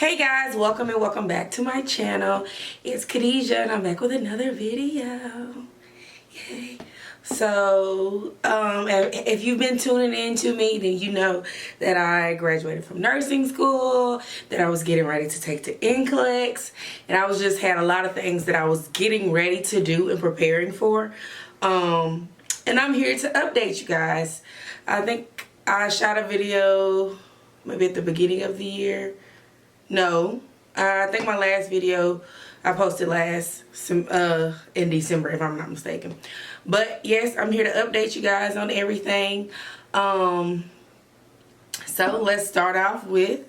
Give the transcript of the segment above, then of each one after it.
Hey guys, welcome and welcome back to my channel. It's Kadejia and I'm back with another video. Yay. So, if you've been tuning in to me, then you know that I graduated from nursing school, that I was getting ready to take the NCLEX, and I was just had a lot of things that I was getting ready to do and preparing for. And I'm here to update you guys. I think I shot a video maybe at the beginning of the year. No, I think my last video I posted in December, if I'm not mistaken. But yes, I'm here to update you guys on everything. So let's start off with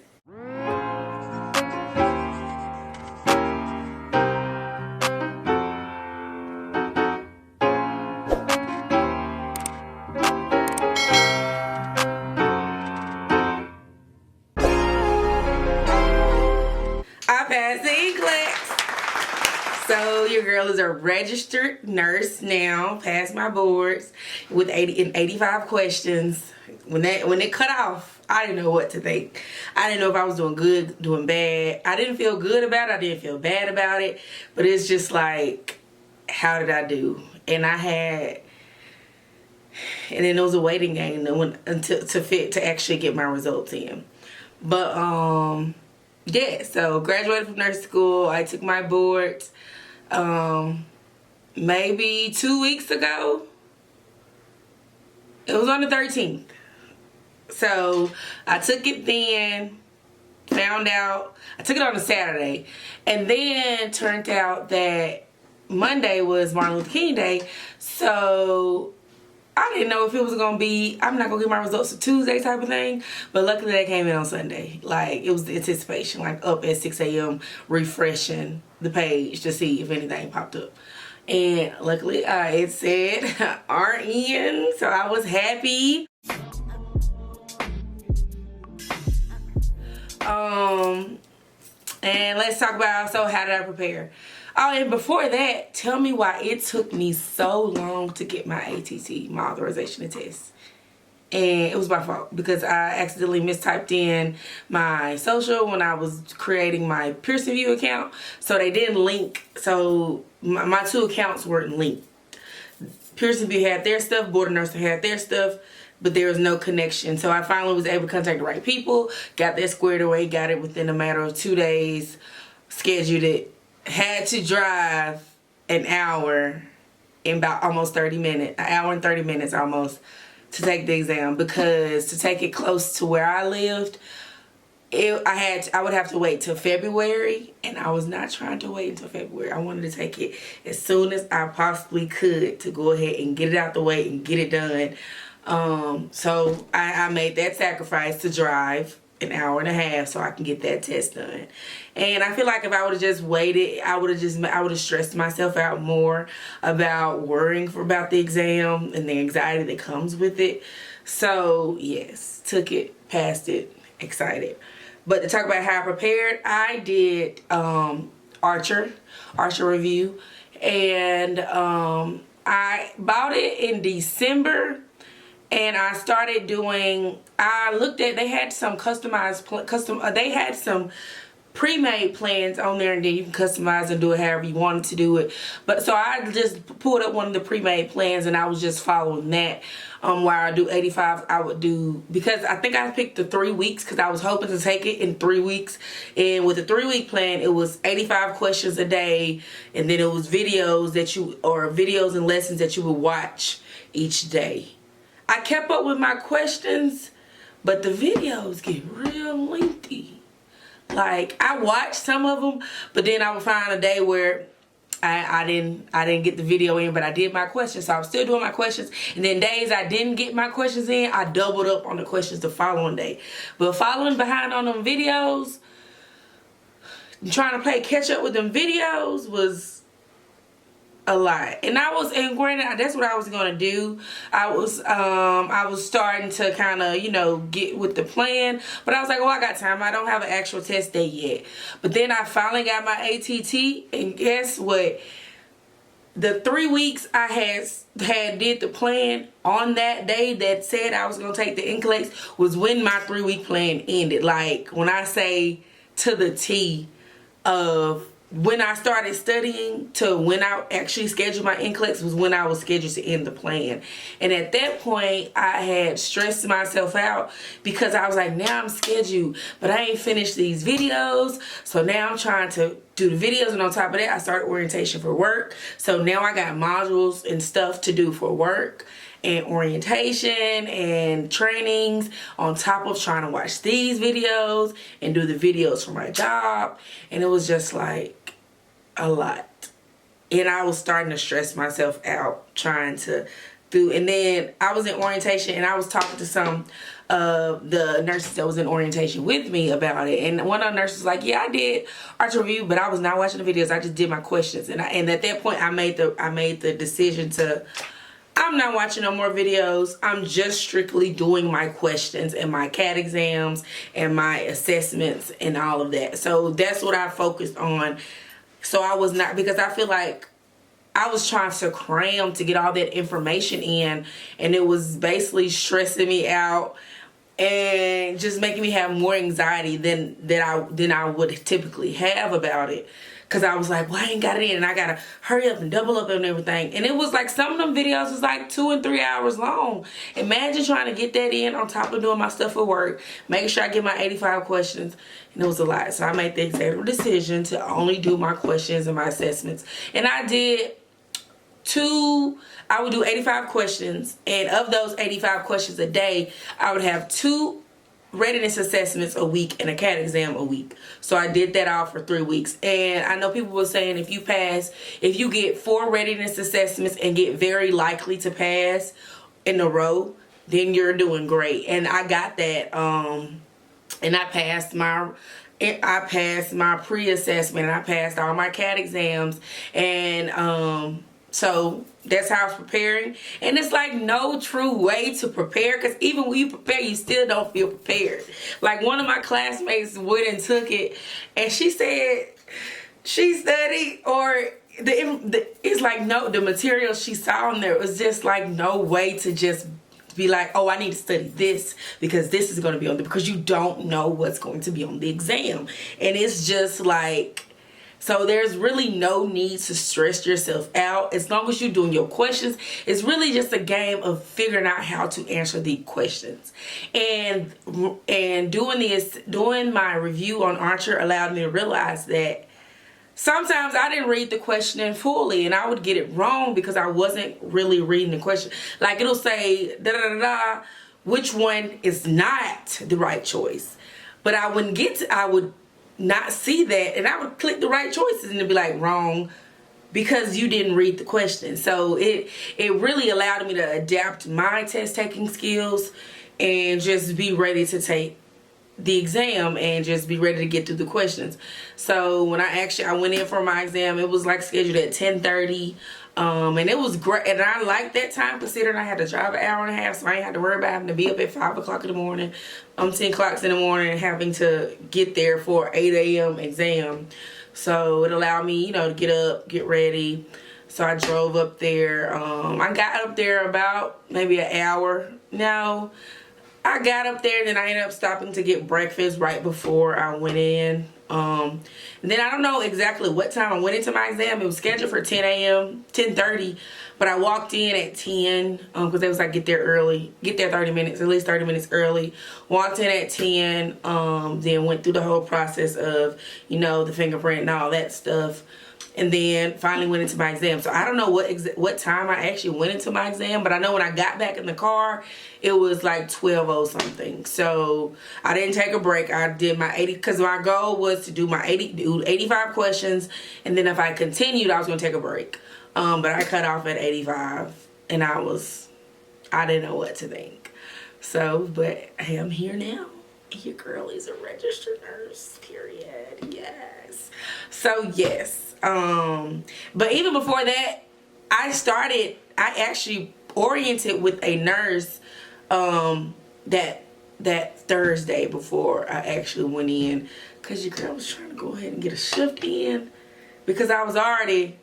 I passed the NCLEX. So your girl is a registered nurse now, passed my boards with 85 questions. When it cut off, I didn't know what to think. I didn't know if I was doing good, doing bad. I didn't feel good about it. I didn't feel bad about it. But it's just like, how did I do? And then it was a waiting game to actually get my results in. But yeah, so graduated from nursing school. I took my boards maybe 2 weeks ago. It was on the 13th. So I took it then, found out, I took it on a Saturday, and then turned out that Monday was Martin Luther King Day. So I didn't know if it was going to be, I'm not going to get my results for Tuesday type of thing. But luckily they came in on Sunday. Like, it was the anticipation, like up at 6 a.m. refreshing the page to see if anything popped up. And luckily it said RN, so I was happy. And let's talk about, so how did I prepare? Oh, and before that, tell me why it took me so long to get my ATT, my authorization to test. And it was my fault because I accidentally mistyped in my social when I was creating my Pearson View account. So they didn't link, so my two accounts weren't linked. Pearson View had their stuff, Board of Nursing had their stuff, but there was no connection. So I finally was able to contact the right people, got that squared away, got it within a matter of 2 days, scheduled it. Had to drive an hour in about almost 30 minutes, an hour and 30 minutes almost, to take the exam, because to take it close to where I lived, I would have to wait till February, and I was not trying to wait until February. I wanted to take it as soon as I possibly could to go ahead and get it out the way and get it done. So I made that sacrifice to drive an hour and a half so I can get that test done. And I feel like if I would have just waited, I would have stressed myself out more about worrying about the exam and the anxiety that comes with it. So yes, took it, passed it, excited. But to talk about how I prepared, I did Archer review, and I bought it in December. And I started doing, I looked at, they had some they had some pre-made plans on there, and then you can customize and do it however you wanted to do it. But so I just pulled up one of the pre-made plans, and I was just following that. While I do 85, I would do, because I think I picked the 3 weeks because I was hoping to take it in 3 weeks. And with the 3-week plan, it was 85 questions a day, and then it was videos and lessons that you would watch each day. I kept up with my questions, but the videos get real lengthy. Like, I watched some of them, but then I would find a day where I didn't get the video in, but I did my questions. So I was still doing my questions. And then days I didn't get my questions in, I doubled up on the questions the following day. But following behind on them videos, trying to play catch up with them videos was a lot. And granted, that's what I was gonna do. I was starting to kind of, get with the plan, but I was like, oh, I got time. I don't have an actual test day yet. But then I finally got my ATT, and guess what? The 3 weeks I had did the plan on that day that said I was gonna take the NCLEX was when my 3-week plan ended. Like, when I say to the T of when I started studying to when I actually scheduled my NCLEX was when I was scheduled to end the plan. And at that point, I had stressed myself out because I was like, now I'm scheduled, but I ain't finished these videos. So now I'm trying to do the videos, and on top of that, I started orientation for work. So now I got modules and stuff to do for work and orientation and trainings on top of trying to watch these videos and do the videos for my job. And it was just like a lot. And I was starting to stress myself out trying to do. And then I was in orientation and I was talking to some of the nurses that was in orientation with me about it. And one of the nurses was like, yeah, I did arch review, but I was not watching the videos. I just did my questions. And at that point I made the decision to, I'm not watching no more videos. I'm just strictly doing my questions and my CAT exams and my assessments and all of that. So that's what I focused on. So I was not, because I feel like I was trying to cram to get all that information in, and it was basically stressing me out and just making me have more anxiety than I would typically have about it. Because I was like, well, I ain't got it in, and I got to hurry up and double up and everything. And it was like, some of them videos was like 2 and 3 hours long. Imagine trying to get that in on top of doing my stuff for work, making sure I get my 85 questions. And it was a lot. So I made the executive decision to only do my questions and my assessments. And I did I would do 85 questions. And of those 85 questions a day, I would have 2 readiness assessments a week and a CAT exam a week. So I did that all for 3 weeks. And I know people were saying if you get 4 readiness assessments and get very likely to pass in a row, then you're doing great. And I got that. And I passed my pre-assessment, and I passed all my CAT exams. And so that's how I was preparing. And it's like no true way to prepare, because even when you prepare, you still don't feel prepared. Like one of my classmates went and took it, and she said she studied, or it's like no, the material she saw in there was just like no way to just be like, oh, I need to study this because this is going to be on because you don't know what's going to be on the exam. And it's just like, so there's really no need to stress yourself out. As long as you're doing your questions, it's really just a game of figuring out how to answer the questions. And doing my review on Archer allowed me to realize that sometimes I didn't read the question fully, and I would get it wrong because I wasn't really reading the question. Like it'll say da da da da, which one is not the right choice, but I would not see that, and I would click the right choices and it'd be like wrong because you didn't read the question. So it really allowed me to adapt my test taking skills and just be ready to take the exam and just be ready to get through the questions. So when I went in for my exam, it was like scheduled at 10:30. And it was great, and I liked that time considering I had to drive an hour and a half, so I ain't had to worry about having to be up at 5 o'clock in the morning, 10 o'clock in the morning, and having to get there for 8 a.m. exam. So it allowed me, to get up, get ready. So I drove up there. I got up there about maybe an hour. No, I got up there and then I ended up stopping to get breakfast right before I went in. And then I don't know exactly what time I went into my exam. It was scheduled for 10 a.m., 10:30, but I walked in at 10 because they was like, get there early, get there 30 minutes, at least 30 minutes early. Walked in at 10, then went through the whole process of, the fingerprint and all that stuff. And then finally went into my exam. So I don't know what time I actually went into my exam, but I know when I got back in the car, it was like 12:00 something. So I didn't take a break. I did my 80, because my goal was to do 85 questions, and then if I continued, I was going to take a break. But I cut off at 85, and I didn't know what to think. So, but I am here now. Your girl is a registered nurse, period. Yes. So yes. But even before that, I actually oriented with a nurse that Thursday before I actually went in, because your girl was trying to go ahead and get a shift in, because I was already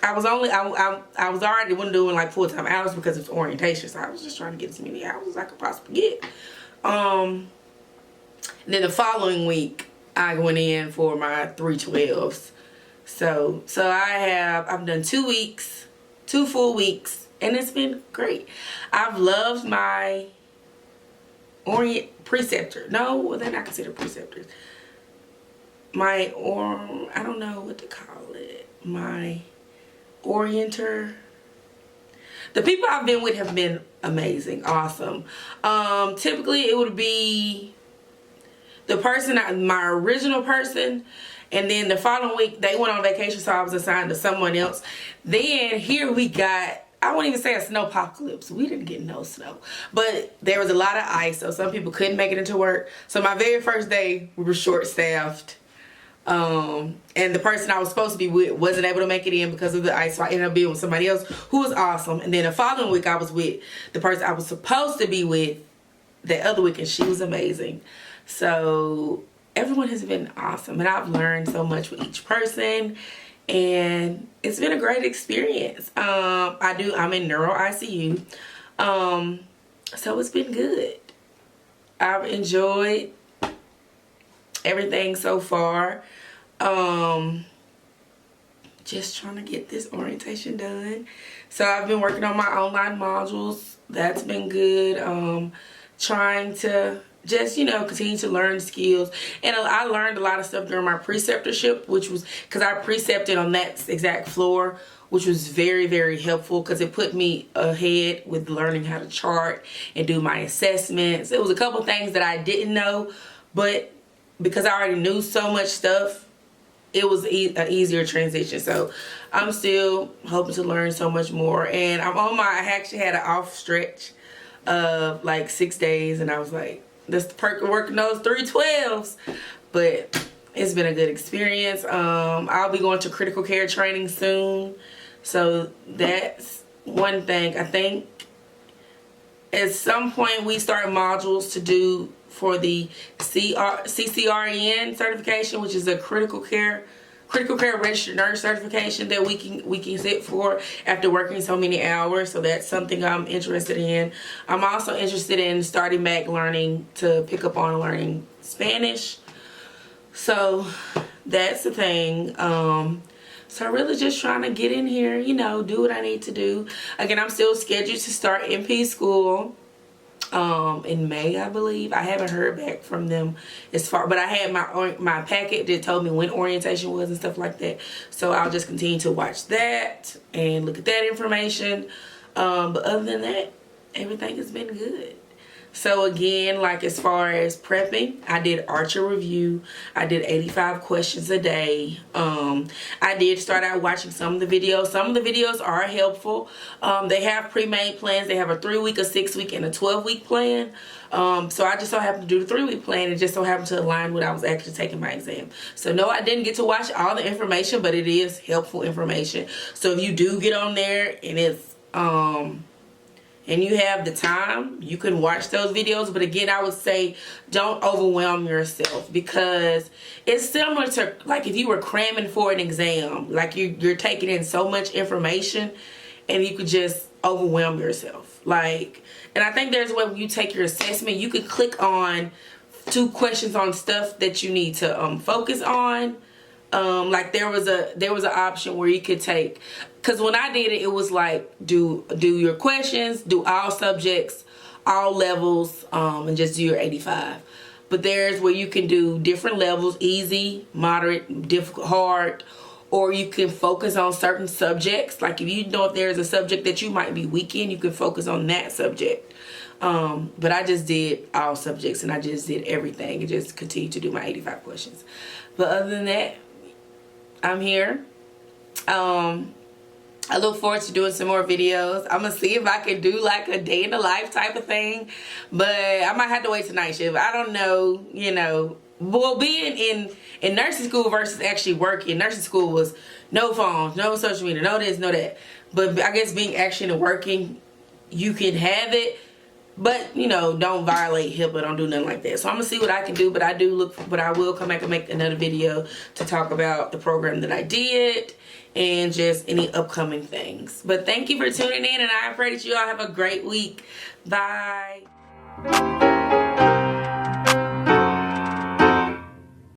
wasn't doing like full-time hours because it's orientation, so I was just trying to get as many hours as I could possibly get. And then the following week, I went in for my 312s. So I've done 2 weeks, 2 full weeks, and it's been great. I've loved my preceptor. No, well, they're not considered preceptors. I don't know what to call it. My orienter. The people I've been with have been amazing, awesome. Typically it would be the person, my original person, and then the following week they went on vacation, so I was assigned to someone else. Then here we got, I won't even say a snowpocalypse. We didn't get no snow, but there was a lot of ice, so some people couldn't make it into work. So my very first day, we were short-staffed. And the person I was supposed to be with wasn't able to make it in because of the ice, so I ended up being with somebody else who was awesome. And then the following week I was with the person I was supposed to be with the other week, and she was amazing. So everyone has been awesome, and I've learned so much with each person, and it's been a great experience. I'm in neuro ICU, so it's been good. I've enjoyed everything so far. Just trying to get this orientation done. So I've been working on my online modules. That's been good. Trying to just, you know, continue to learn skills. And I learned a lot of stuff during my preceptorship, which was because I precepted on that exact floor, which was very, very helpful because it put me ahead with learning how to chart and do my assessments. It was a couple things that I didn't know, but because I already knew so much stuff, it was an easier transition. So I'm still hoping to learn so much more. And I actually had an off stretch of like 6 days, and I was like, this the perk of working those 312s. But it's been a good experience. I'll be going to critical care training soon. So that's one thing. I think at some point we start modules to do for the CCRN certification, which is a critical care registered nurse certification that we can sit for after working so many hours. So that's something I'm interested in. I'm also interested in starting back learning to pick up on learning Spanish. So that's the thing. So really just trying to get in here, you know, do what I need to do. Again, I'm still scheduled to start NP school in May, I believe. I haven't heard back from them as far, but I had my packet that told me when orientation was and stuff like that. So I'll just continue to watch that and look at that information. But other than that, everything has been good. So again, like as far as prepping, I did Archer review. I did 85 questions a day. I did start out watching some of the videos. Some of the videos are helpful. They have pre-made plans. They have a 3-week, a 6-week, and a 12-week plan. So I just so happened to do the 3-week plan. It just so happened to align when I was actually taking my exam. So no, I didn't get to watch all the information, but it is helpful information. So if you do get on there and it's and you have the time, you can watch those videos. But again, I would say don't overwhelm yourself, because it's similar to like if you were cramming for an exam. Like you're taking in so much information and you could just overwhelm yourself. Like, and I think there's a way when you take your assessment, you could click on 2 questions on stuff that you need to focus on. Like there was an option where you could take, because when I did it, it was like do your questions, do all subjects, all levels, and just do your 85. But there's where you can do different levels: easy, moderate, difficult, hard, or you can focus on certain subjects. Like if you know if there's a subject that you might be weak in, you can focus on that subject. But I just did all subjects, and I just did everything and just continued to do my 85 questions. But other than that, I'm here. I look forward to doing some more videos. I'm gonna see if I can do like a day in the life type of thing, but I might have to wait till night shift. I don't know, you know. Well, being in nursing school versus actually working. Nursing school was no phones, no social media, no this, no that. But I guess being actually in the working, you can have it, but you know, don't violate HIPAA, don't do nothing like that. So I'm gonna see what I can do, but I will come back and make another video to talk about the program that I did and just any upcoming things. But thank you for tuning in, and I pray that you all have a great week. Bye.